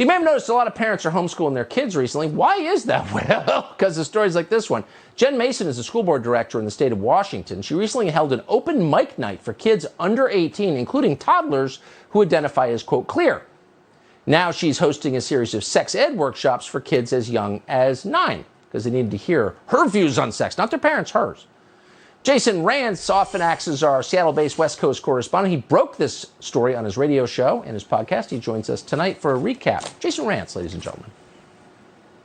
You may have noticed a lot of parents are homeschooling their kids recently. Why is that? Well, because of stories like this one. Jen Mason is a school board director in the state of Washington. She recently held an open mic night for kids under 18, including toddlers who identify as, quote, queer. Now she's hosting a series of sex ed workshops for kids as young as 9, because they needed to hear her views on sex, not their parents, hers. Jason Rantz often acts as our Seattle-based West Coast correspondent. He broke this story on his radio show and his podcast. He joins us tonight for a recap. Jason Rantz, ladies and gentlemen.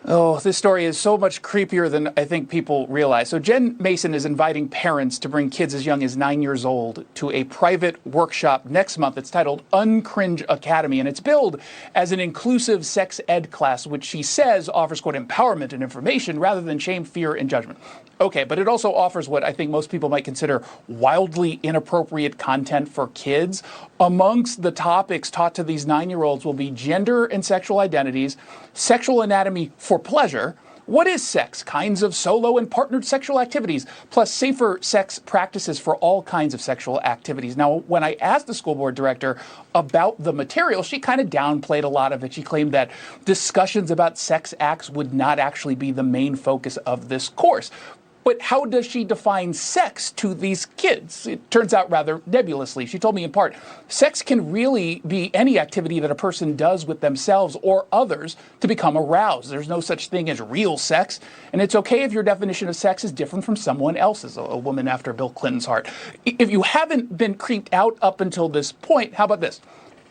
Oh, this story is so much creepier than I think people realize. So Jen Mason is inviting parents to bring kids as young as 9 years old to a private workshop next month. It's titled Uncringe Academy, and it's billed as an inclusive sex ed class, which she says offers, quote, empowerment and information rather than shame, fear, and judgment. Okay, but it also offers what I think most people might consider wildly inappropriate content for kids. Amongst the topics taught to these 9-year-olds will be gender and sexual identities, sexual anatomy for pleasure, what is sex, kinds of solo and partnered sexual activities, plus safer sex practices for all kinds of sexual activities. Now, when I asked the school board director about the material, she kind of downplayed a lot of it. She claimed that discussions about sex acts would not actually be the main focus of this course. But how does she define sex to these kids? It turns out rather nebulously. She told me in part, sex can really be any activity that a person does with themselves or others to become aroused. There's no such thing as real sex, and it's okay if your definition of sex is different from someone else's, a woman after Bill Clinton's heart. If you haven't been creeped out up until this point, how about this?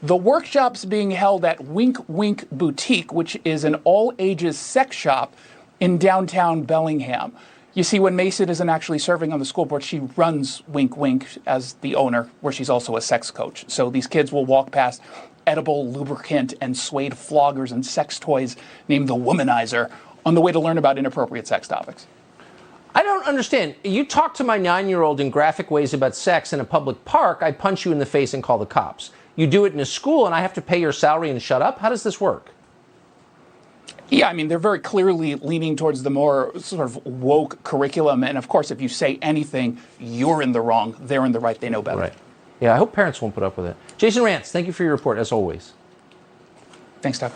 The workshop's being held at Wink Wink Boutique, which is an all-ages sex shop in downtown Bellingham. You see, when Mason isn't actually serving on the school board, she runs Wink Wink as the owner, where she's also a sex coach. So these kids will walk past edible lubricant and suede floggers and sex toys named the Womanizer on the way to learn about inappropriate sex topics. I don't understand. You talk to my 9-year-old in graphic ways about sex in a public park, I punch you in the face and call the cops. You do it in a school and I have to pay your salary and shut up? How does this work? Yeah, I mean, they're very clearly leaning towards the more sort of woke curriculum. And of course, if you say anything, you're in the wrong, they're in the right, they know better. Right. Yeah, I hope parents won't put up with it. Jason Rantz, thank you for your report, as always. Thanks, Tucker.